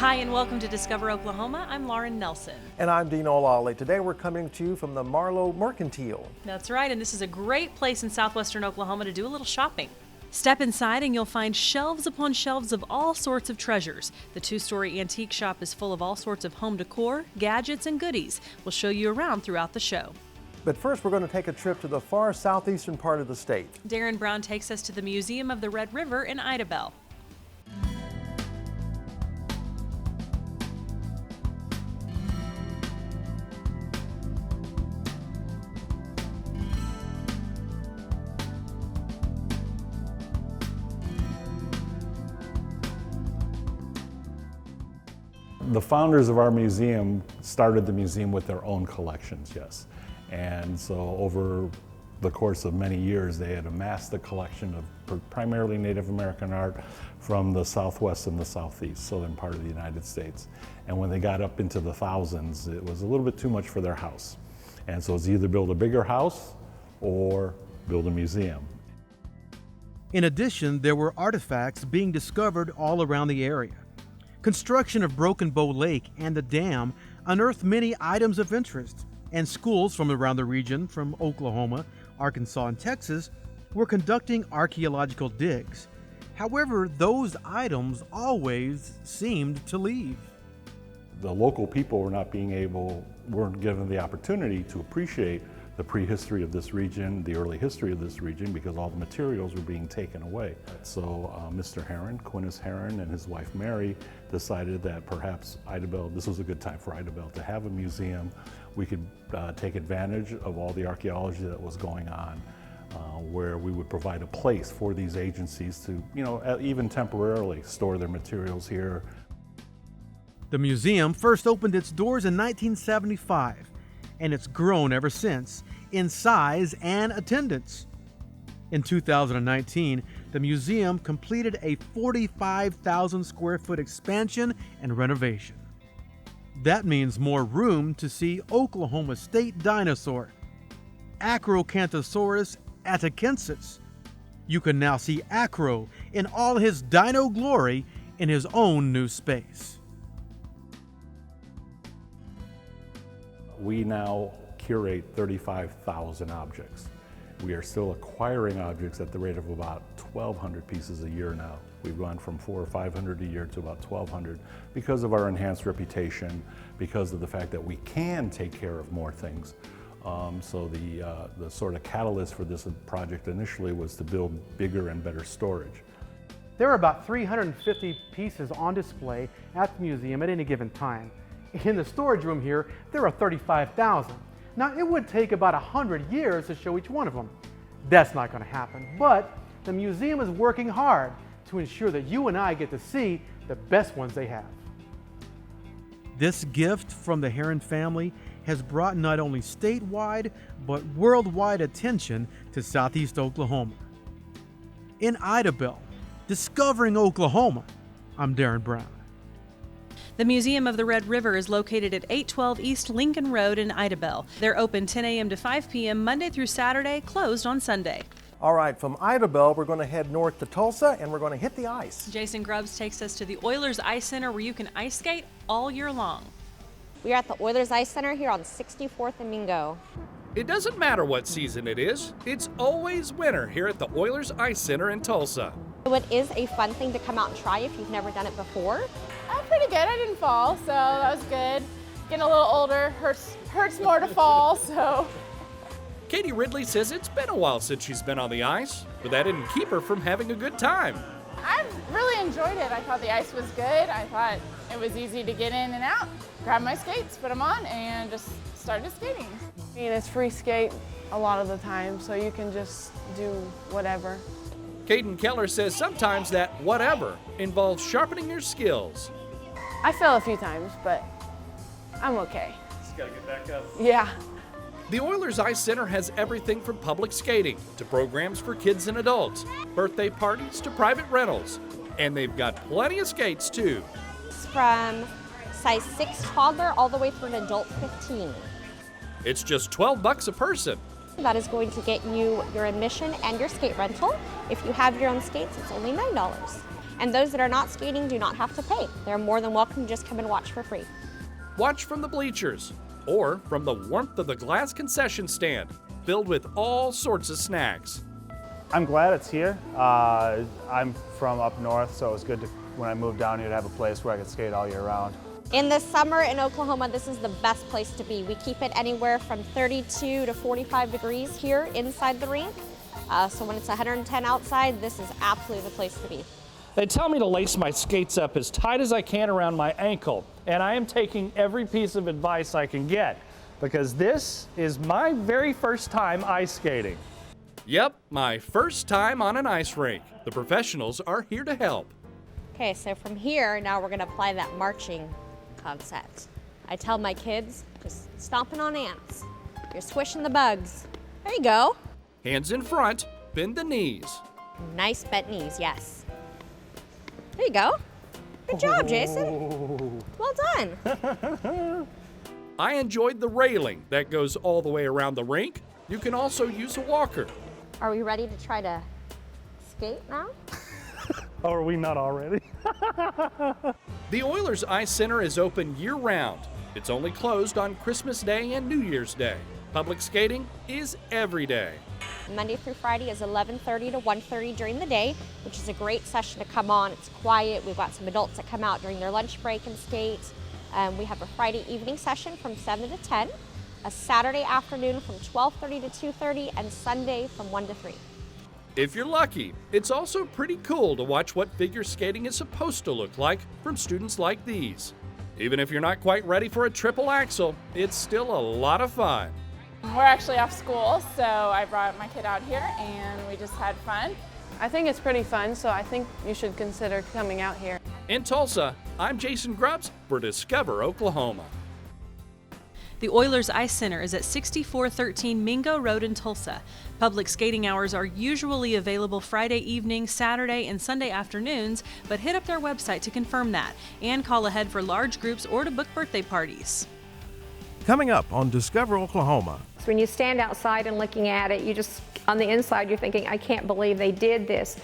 Hi and welcome to Discover Oklahoma. I'm Lauren Nelson. And I'm Dean O'Lawley. Today we're coming to you from the Marlowe Mercantile. That's right, and this is a great place in southwestern Oklahoma to do a little shopping. Step inside and you'll find shelves upon shelves of all sorts of treasures. The two-story antique shop is full of all sorts of home decor, gadgets, and goodies. We'll show you around throughout the show. But first we're going to take a trip to the far southeastern part of the state. Darren Brown takes us to the Museum of the Red River in Idabel. The founders of our museum started the museum with their own collections, yes. And so over the course of many years, they had amassed a collection of primarily Native American art from the Southwest and the Southeast, southern part of the United States. And when they got up into the thousands, it was a little bit too much for their house. And so it's either build a bigger house or build a museum. In addition, there were artifacts being discovered all around the area. Construction of Broken Bow Lake and the dam unearthed many items of interest, and schools from around the region, from Oklahoma, Arkansas, and Texas, were conducting archaeological digs. However, those items always seemed to leave. The local people weren't given the opportunity to appreciate the prehistory of this region, the early history of this region, because all the materials were being taken away. So Mr. Heron, Quintus Heron, and his wife Mary decided that perhaps Idabel, this was a good time for Idabel to have a museum. We could take advantage of all the archaeology that was going on, where we would provide a place for these agencies to, even temporarily store their materials here. The museum first opened its doors in 1975. And it's grown ever since in size and attendance. In 2019, the museum completed a 45,000 square foot expansion and renovation. That means more room to see Oklahoma state dinosaur, Acrocanthosaurus atachensis. You can now see Acro in all his dino glory in his own new space. We now curate 35,000 objects. We are still acquiring objects at the rate of about 1,200 pieces a year now. We've gone from 400 or 500 a year to about 1,200 because of our enhanced reputation, because of the fact that we can take care of more things. So the sort of catalyst for this project initially was to build bigger and better storage. There are about 350 pieces on display at the museum at any given time. In the storage room here, there are 35,000. Now, it would take about 100 years to show each one of them. That's not going to happen, but the museum is working hard to ensure that you and I get to see the best ones they have. This gift from the Heron family has brought not only statewide, but worldwide attention to Southeast Oklahoma. In Idabel, discovering Oklahoma, I'm Darren Brown. The Museum of the Red River is located at 812 East Lincoln Road in Idabel. They're open 10 a.m. to 5 p.m. Monday through Saturday, closed on Sunday. All right, from Idabel, we're going to head north to Tulsa and we're going to hit the ice. Jason Grubbs takes us to the Oilers Ice Center where you can ice skate all year long. We are at the Oilers Ice Center here on 64th and Mingo. It doesn't matter what season it is, it's always winter here at the Oilers Ice Center in Tulsa. So it is a fun thing to come out and try if you've never done it before. Pretty good. I didn't fall, so that was good. Getting a little older, hurts more to fall, so. Katie Ridley says it's been a while since she's been on the ice, but that didn't keep her from having a good time. I really enjoyed it. I thought the ice was good. I thought it was easy to get in and out. Grab my skates, put them on, and just started skating. I mean, it's free skate a lot of the time, so you can just do whatever. Caden Keller says sometimes that whatever involves sharpening your skills. I fell a few times, but I'm okay. Just gotta get back up. Yeah. The Oilers Ice Center has everything from public skating to programs for kids and adults, birthday parties to private rentals. And they've got plenty of skates too. It's from size 6 toddler all the way through an adult 15. It's just $12 a person. That is going to get you your admission and your skate rental. If you have your own skates, it's only $9. And those that are not skating do not have to pay. They're more than welcome to just come and watch for free. Watch from the bleachers or from the warmth of the glass concession stand filled with all sorts of snacks. I'm glad it's here. I'm from up north, so it was good when I moved down here to have a place where I could skate all year round. In the summer in Oklahoma, this is the best place to be. We keep it anywhere from 32 to 45 degrees here inside the rink. So when it's 110 outside, this is absolutely the place to be. They tell me to lace my skates up as tight as I can around my ankle, and I am taking every piece of advice I can get because this is my very first time ice skating. Yep, my first time on an ice rink. The professionals are here to help. Okay, so from here, now we're gonna apply that marching concept. I tell my kids, just stomping on ants. You're squishing the bugs. There you go. Hands in front, bend the knees. Nice bent knees, yes. There you go. Good job, Jason. Well done. I enjoyed the railing that goes all the way around the rink. You can also use a walker. Are we ready to try to skate now? Oh, are we not already? The Oilers Ice Center is open year-round. It's only closed on Christmas Day and New Year's Day. Public skating is every day. Monday through Friday is 11:30 to 1:30 during the day, which is a great session to come on. It's quiet. We've got some adults that come out during their lunch break and skate. We have a Friday evening session from 7 to 10, a Saturday afternoon from 12:30 to 2:30, and Sunday from 1 to 3. If you're lucky, it's also pretty cool to watch what figure skating is supposed to look like from students like these. Even if you're not quite ready for a triple axel, it's still a lot of fun. We're actually off school, so I brought my kid out here and we just had fun. I think it's pretty fun, so I think you should consider coming out here. In Tulsa, I'm Jason Grubbs for Discover Oklahoma. The Oilers Ice Center is at 6413 Mingo Road in Tulsa. Public skating hours are usually available Friday evening, Saturday, and Sunday afternoons, but hit up their website to confirm that and call ahead for large groups or to book birthday parties. Coming up on Discover Oklahoma. When you stand outside and looking at it, you just, on the inside, you're thinking, I can't believe they did this.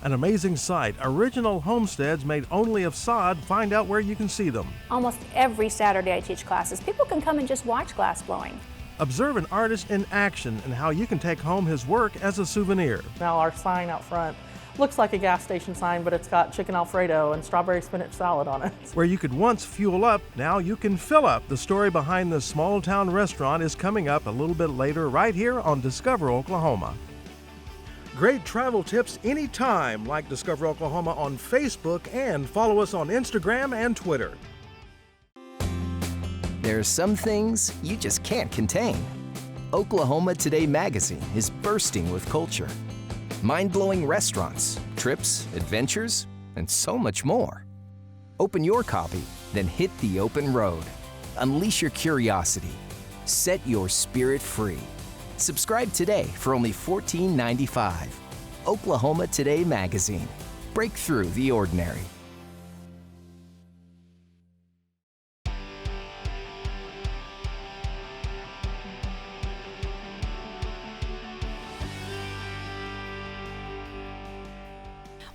An amazing sight. Original homesteads made only of sod. Find out where you can see them. Almost every Saturday I teach classes. People can come and just watch glass blowing. Observe an artist in action and how you can take home his work as a souvenir. Now our sign out front looks like a gas station sign, but it's got chicken Alfredo and strawberry spinach salad on it. Where you could once fuel up, now you can fill up. The story behind this small town restaurant is coming up a little bit later right here on Discover Oklahoma. Great travel tips anytime, like Discover Oklahoma on Facebook and follow us on Instagram and Twitter. There are some things you just can't contain. Oklahoma Today magazine is bursting with culture. Mind-blowing restaurants, trips, adventures, and so much more. Open your copy, then hit the open road. Unleash your curiosity. Set your spirit free. Subscribe today for only $14.95. Oklahoma Today magazine. Break through the ordinary.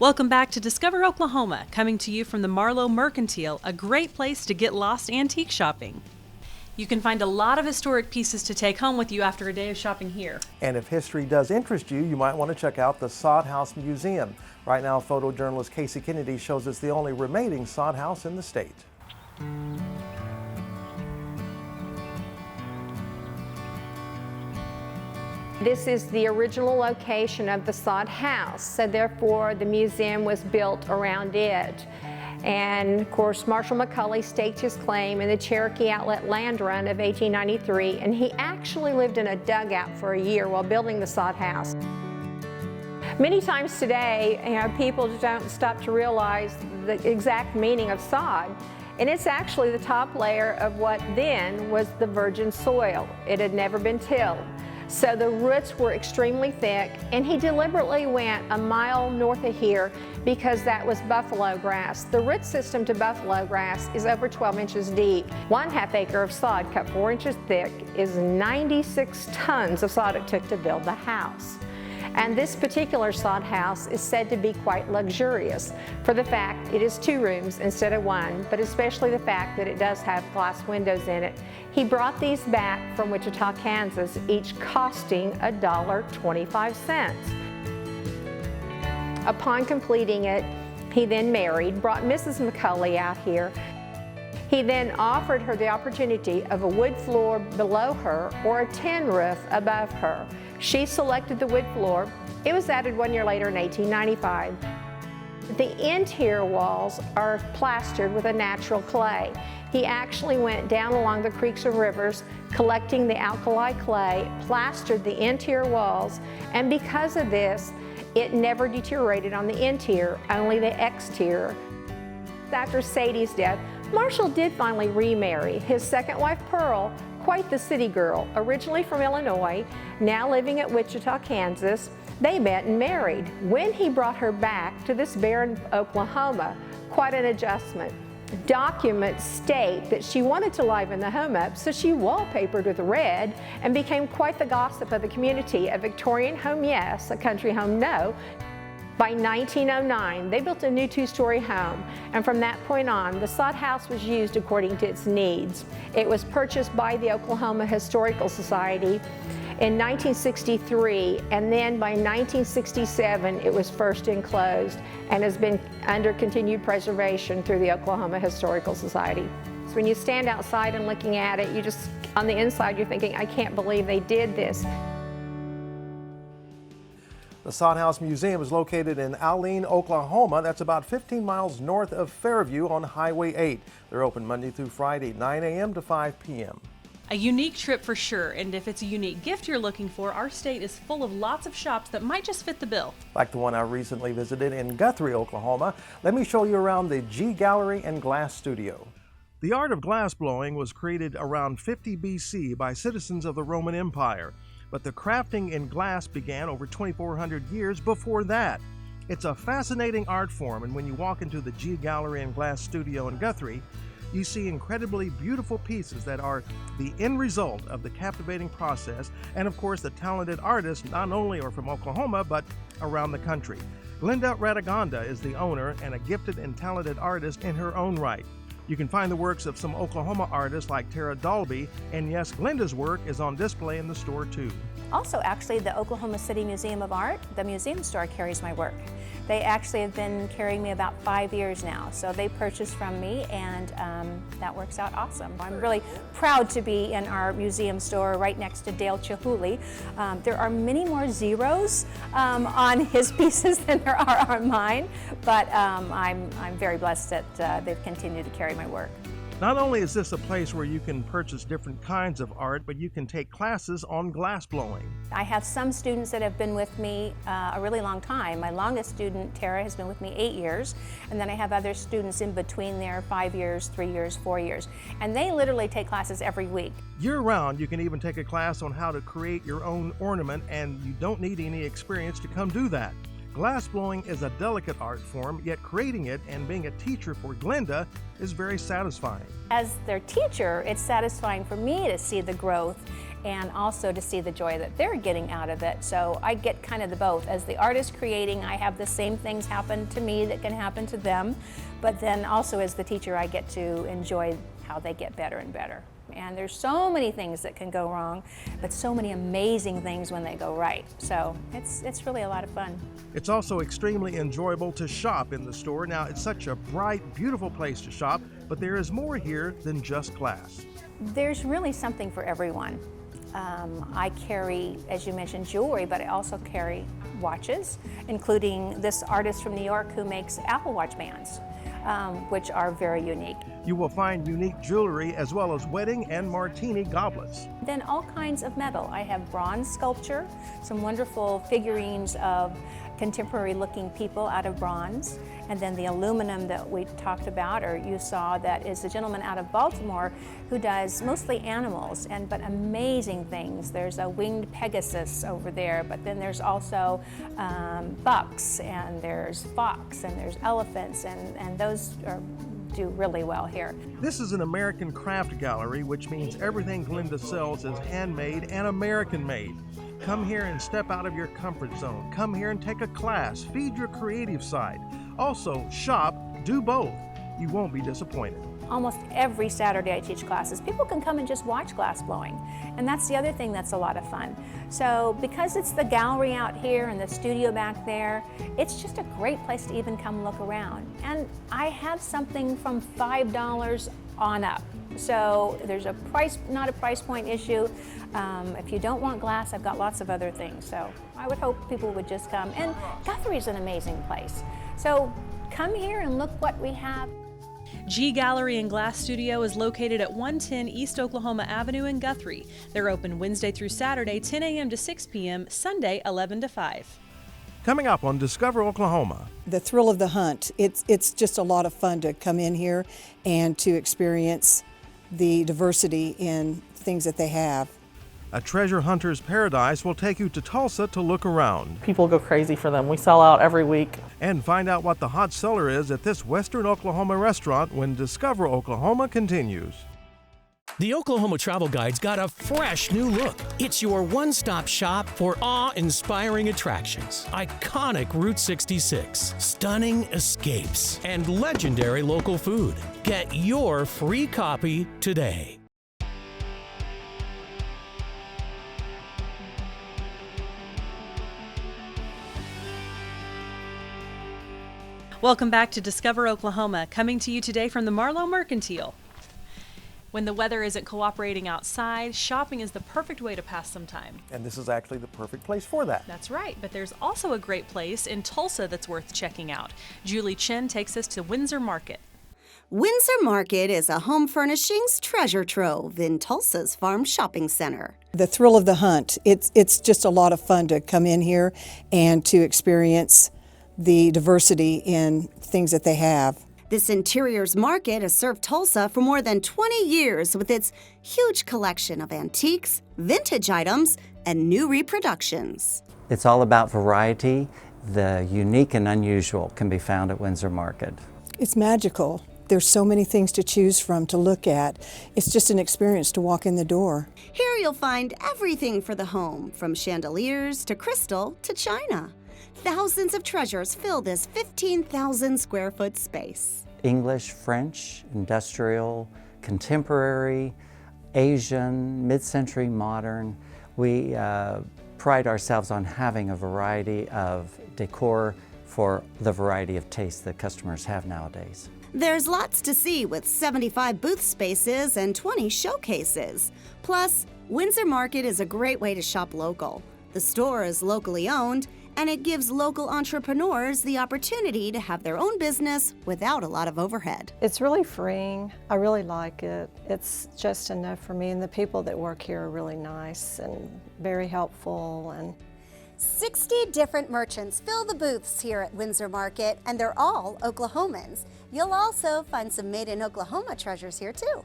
Welcome back to Discover Oklahoma, coming to you from the Marlowe Mercantile, a great place to get lost antique shopping. You can find a lot of historic pieces to take home with you after a day of shopping here. And if history does interest you, you might want to check out the Sod House Museum. Right now, photojournalist Casey Kennedy shows us the only remaining sod house in the state. This is the original location of the Sod House, so therefore the museum was built around it. And of course, Marshall McCulley staked his claim in the Cherokee Outlet land run of 1893, and he actually lived in a dugout for a year while building the Sod House. Many times today, people don't stop to realize the exact meaning of sod. And it's actually the top layer of what then was the virgin soil. It had never been tilled. So the roots were extremely thick, and he deliberately went a mile north of here because that was buffalo grass. The root system to buffalo grass is over 12 inches deep. 1/2 acre of sod cut 4 inches thick is 96 tons of sod it took to build the house. And this particular sod house is said to be quite luxurious for the fact it is 2 rooms instead of 1, but especially the fact that it does have glass windows in it. He brought these back from Wichita, Kansas, each costing $1.25. Upon completing it, he then married, brought Mrs. McCulley out here. He then offered her the opportunity of a wood floor below her or a tin roof above her. She selected the wood floor. It was added 1 year later in 1895. The interior walls are plastered with a natural clay. He actually went down along the creeks and rivers, collecting the alkali clay, plastered the interior walls, and because of this, it never deteriorated on the interior, only the exterior. After Sadie's death, Marshall did finally remarry. His second wife, Pearl, quite the city girl, originally from Illinois, now living at Wichita, Kansas. They met and married. When he brought her back to this barren Oklahoma, quite an adjustment. Documents state that she wanted to liven the home up, so she wallpapered with red and became quite the gossip of the community. A Victorian home, yes, a country home, no. By 1909, they built a new 2-story home, and from that point on, the sod house was used according to its needs. It was purchased by the Oklahoma Historical Society in 1963, and then by 1967, it was first enclosed and has been under continued preservation through the Oklahoma Historical Society. So when you stand outside and looking at it, you just, on the inside, you're thinking, I can't believe they did this. The Sod House Museum is located in Alene, Oklahoma. That's about 15 miles north of Fairview on Highway 8. They're open Monday through Friday, 9 a.m. to 5 p.m. A unique trip for sure, and if it's a unique gift you're looking for, our state is full of lots of shops that might just fit the bill. Like the one I recently visited in Guthrie, Oklahoma. Let me show you around the G Gallery and Glass Studio. The art of glass blowing was created around 50 BC by citizens of the Roman Empire, but the crafting in glass began over 2,400 years before that. It's a fascinating art form, and when you walk into the G Gallery and Glass Studio in Guthrie, you see incredibly beautiful pieces that are the end result of the captivating process, and of course the talented artists not only are from Oklahoma but around the country. Glenda Radagonda is the owner and a gifted and talented artist in her own right. You can find the works of some Oklahoma artists like Tara Dalby, and yes, Glenda's work is on display in the store too. Also, actually, the Oklahoma City Museum of Art, the museum store, carries my work. They actually have been carrying me about 5 years now, so they purchased from me, and that works out awesome. I'm really proud to be in our museum store right next to Dale Chihuly. There are many more zeros on his pieces than there are on mine, but I'm very blessed that they've continued to carry my work. Not only is this a place where you can purchase different kinds of art, but you can take classes on glass blowing. I have some students that have been with me a really long time. My longest student, Tara, has been with me 8 years, and then I have other students in between there, 5 years, 3 years, 4 years, and they literally take classes every week. Year-round, you can even take a class on how to create your own ornament, and you don't need any experience to come do that. Glass blowing is a delicate art form, yet creating it and being a teacher for Glenda is very satisfying. As their teacher, it's satisfying for me to see the growth and also to see the joy that they're getting out of it. So I get kind of the both. As the artist creating, I have the same things happen to me that can happen to them, but then also as the teacher, I get to enjoy how they get better and better. And there's so many things that can go wrong, but so many amazing things when they go right. So it's really a lot of fun. It's also extremely enjoyable to shop in the store. Now, it's such a bright, beautiful place to shop, but there is more here than just glass. There's really something for everyone. I carry, as you mentioned, jewelry, but I also carry watches, including this artist from New York who makes Apple Watch bands, which are very unique. You will find unique jewelry as well as wedding and martini goblets. Then all kinds of metal. I have bronze sculpture, some wonderful figurines of contemporary looking people out of bronze, and then the aluminum that we talked about, or you saw, that is a gentleman out of Baltimore who does mostly animals, but amazing things. There's a winged Pegasus over there, but then there's also bucks, and there's fox, and there's elephants, and those do really well here. This is an American craft gallery, which means everything Glenda sells is handmade and American made. Come here and step out of your comfort zone. Come here and take a class. Feed your creative side. Also, shop, do both. You won't be disappointed. Almost every Saturday I teach classes. People can come and just watch glass blowing. And that's the other thing that's a lot of fun. So because it's the gallery out here and the studio back there, it's just a great place to even come look around. And I have something from $5 on up. So there's a price, not a price point issue. If you don't want glass, I've got lots of other things. So I would hope people would just come. And Guthrie is an amazing place. So come here and look what we have. G Gallery and Glass Studio is located at 110 East Oklahoma Avenue in Guthrie. They're open Wednesday through Saturday, 10 a.m. to 6 p.m., Sunday, 11 to 5. Coming up on Discover Oklahoma. The thrill of the hunt. It's just a lot of fun to come in here and to experience the diversity in things that they have. A treasure hunter's paradise will take you to Tulsa to look around. People go crazy for them. We sell out every week. And find out what the hot seller is at this Western Oklahoma restaurant when Discover Oklahoma continues. The Oklahoma Travel Guide's got a fresh new look. It's your one-stop shop for awe-inspiring attractions, iconic Route 66, stunning escapes, and legendary local food. Get your free copy today. Welcome back to Discover Oklahoma, coming to you today from the Marlowe Mercantile. When the weather isn't cooperating outside, shopping is the perfect way to pass some time. And this is actually the perfect place for that. That's right, but there's also a great place in Tulsa that's worth checking out. Julie Chin takes us to Windsor Market. Windsor Market is a home furnishings treasure trove in Tulsa's Farm Shopping Center. The thrill of the hunt. It's just a lot of fun to come in here and to experience the diversity in things that they have. This interiors market has served Tulsa for more than 20 years with its huge collection of antiques, vintage items, and new reproductions. It's all about variety. The unique and unusual can be found at Windsor Market. It's magical. There's so many things to choose from, to look at. It's just an experience to walk in the door. Here you'll find everything for the home, from chandeliers to crystal to china. Thousands of treasures fill this 15,000 square foot space. English, French, industrial, contemporary, Asian, mid-century, modern. We pride ourselves on having a variety of decor for the variety of tastes that customers have nowadays. There's lots to see with 75 booth spaces and 20 showcases. Plus, Windsor Market is a great way to shop local. The store is locally owned, and it gives local entrepreneurs the opportunity to have their own business without a lot of overhead. It's really freeing. I really like it. It's just enough for me, and the people that work here are really nice and very helpful. And 60 different merchants fill the booths here at Windsor Market, and they're all Oklahomans. You'll also find some made in Oklahoma treasures here too.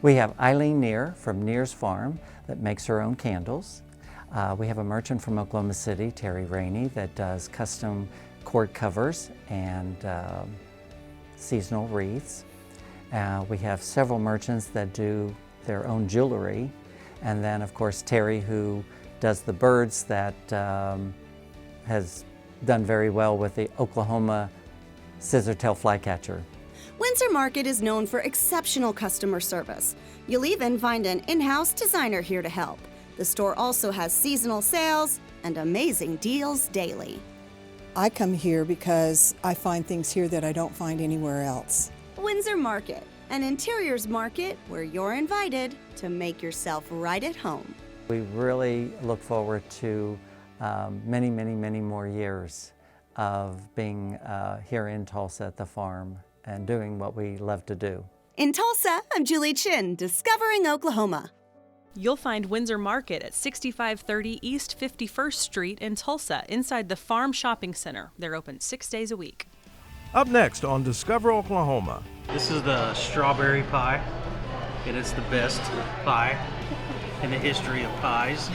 We have Eileen Neer from Neer's Farm that makes her own candles. We have a merchant from Oklahoma City, Terry Rainey, that does custom cord covers and seasonal wreaths. We have several merchants that do their own jewelry. And then, of course, Terry, who does the birds, that has done very well with the Oklahoma scissortail flycatcher. Windsor Market is known for exceptional customer service. You'll even find an in-house designer here to help. The store also has seasonal sales and amazing deals daily. I come here because I find things here that I don't find anywhere else. Windsor Market, an interiors market where you're invited to make yourself right at home. We really look forward to many, many, many more years of being here in Tulsa at the farm and doing what we love to do. In Tulsa, I'm Julie Chin, Discovering Oklahoma. You'll find Windsor Market at 6530 East 51st Street in Tulsa, inside the Farm Shopping Center. They're open 6 days a week. Up next on Discover Oklahoma. This is the strawberry pie, and it's the best pie in the history of pies.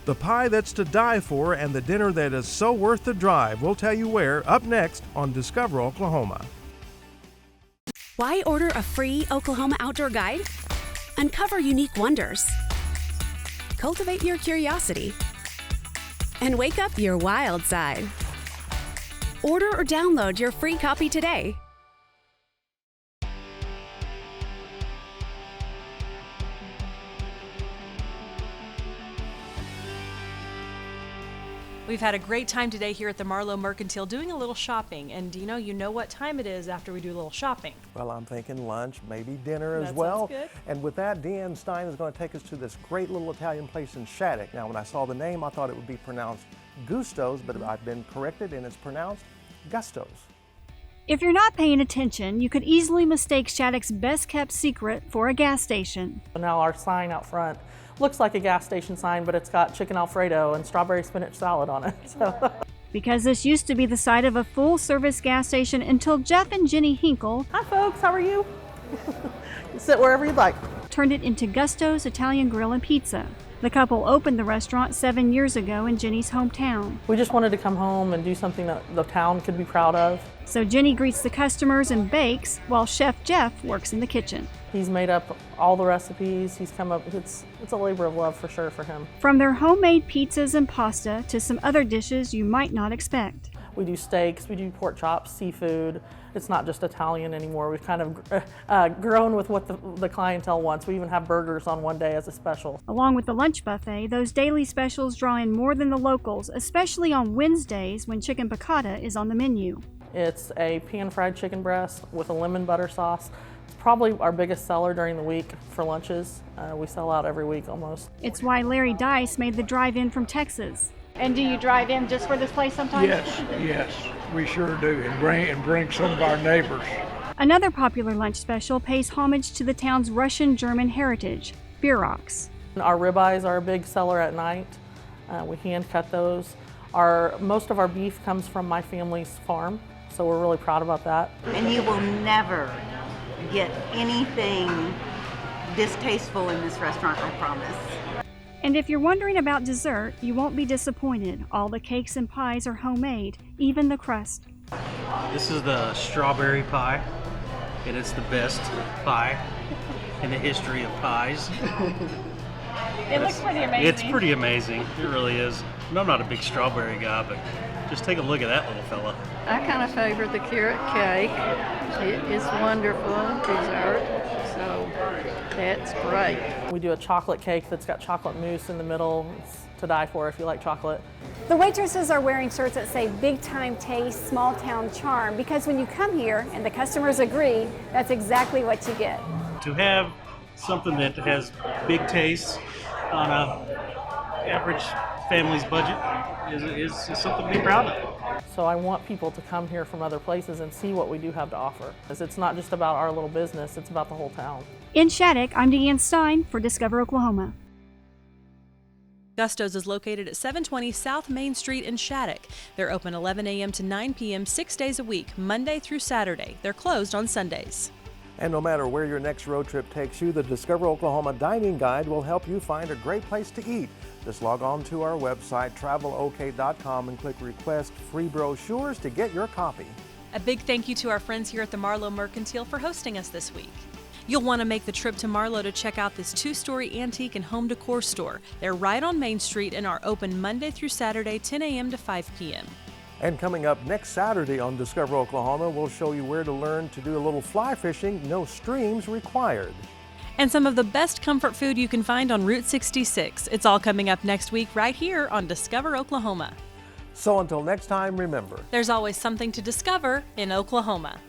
The pie that's to die for and the dinner that is so worth the drive. We'll tell you where, up next on Discover Oklahoma. Why order a free Oklahoma outdoor guide? Uncover unique wonders. cultivate your curiosity and wake up your wild side. Order or download your free copy today. We've had a great time today here at the Marlowe Mercantile doing a little shopping. And Dino, you know what time it is after we do a little shopping. Well, I'm thinking lunch, maybe dinner as That well. sounds good. And with that, Deanne Stein is going to take us to this great little Italian place in Shattuck. Now, when I saw the name, I thought it would be pronounced Gusto's, but I've been corrected and it's pronounced Gusto's. If you're not paying attention, you could easily mistake Shattuck's best-kept secret for a gas station. Now our sign out front looks like a gas station sign, but it's got chicken Alfredo and strawberry spinach salad on it. So. Because this used to be the site of a full-service gas station until Jeff and Jenny Hinkle, hi folks, how are you? Sit wherever you'd like. Turned it into Gusto's Italian Grill and Pizza. The couple opened the restaurant 7 years ago in Jenny's hometown. We just wanted to come home and do something that the town could be proud of. So Jenny greets the customers and bakes, while Chef Jeff works in the kitchen. He's made up all the recipes. He's come up, it's a labor of love for sure for him. From their homemade pizzas and pasta to some other dishes you might not expect. We do steaks, we do pork chops, seafood. It's not just Italian anymore. We've kind of grown with what the clientele wants. We even have burgers on one day as a special. Along with the lunch buffet, those daily specials draw in more than the locals, especially on Wednesdays when chicken piccata is on the menu. It's a pan-fried chicken breast with a lemon butter sauce. It's probably our biggest seller during the week for lunches. We sell out every week almost. It's why Larry Dice made the drive in from Texas. And do you drive in just for this place sometimes? Yes, we sure do, and bring some of our neighbors. Another popular lunch special pays homage to the town's Russian-German heritage, bieroks. Our ribeyes are a big seller at night. We hand cut those. Most of our beef comes from my family's farm, so we're really proud about that. And you will never get anything distasteful in this restaurant, I promise. And if you're wondering about dessert, you won't be disappointed. All the cakes and pies are homemade, even the crust. This is the strawberry pie, and it's the best pie in the history of pies. It looks pretty amazing. It's pretty amazing. It really is. And I'm not a big strawberry guy, but just take a look at that little fella. I kind of favor the carrot cake. It is wonderful dessert, so that's great. We do a chocolate cake that's got chocolate mousse in the middle. It's to die for if you like chocolate. The waitresses are wearing shirts that say big time taste, small town charm, because when you come here and the customers agree, that's exactly what you get. To have something that has big taste on a average family's budget is something to be proud of. So I want people to come here from other places and see what we do have to offer. Because it's not just about our little business, it's about the whole town. In Shattuck, I'm Deanne Stein for Discover Oklahoma. Gusto's is located at 720 South Main Street in Shattuck. They're open 11 a.m. to 9 p.m. 6 days a week, Monday through Saturday. They're closed on Sundays. And no matter where your next road trip takes you, the Discover Oklahoma Dining Guide will help you find a great place to eat. Just log on to our website, travelok.com, and click Request Free Brochures to get your copy. A big thank you to our friends here at the Marlowe Mercantile for hosting us this week. You'll want to make the trip to Marlowe to check out this two-story antique and home decor store. They're right on Main Street and are open Monday through Saturday, 10 a.m. to 5 p.m. And coming up next Saturday on Discover Oklahoma, we'll show you where to learn to do a little fly fishing, no streams required. And some of the best comfort food you can find on Route 66. It's all coming up next week right here on Discover Oklahoma. So until next time, remember, there's always something to discover in Oklahoma.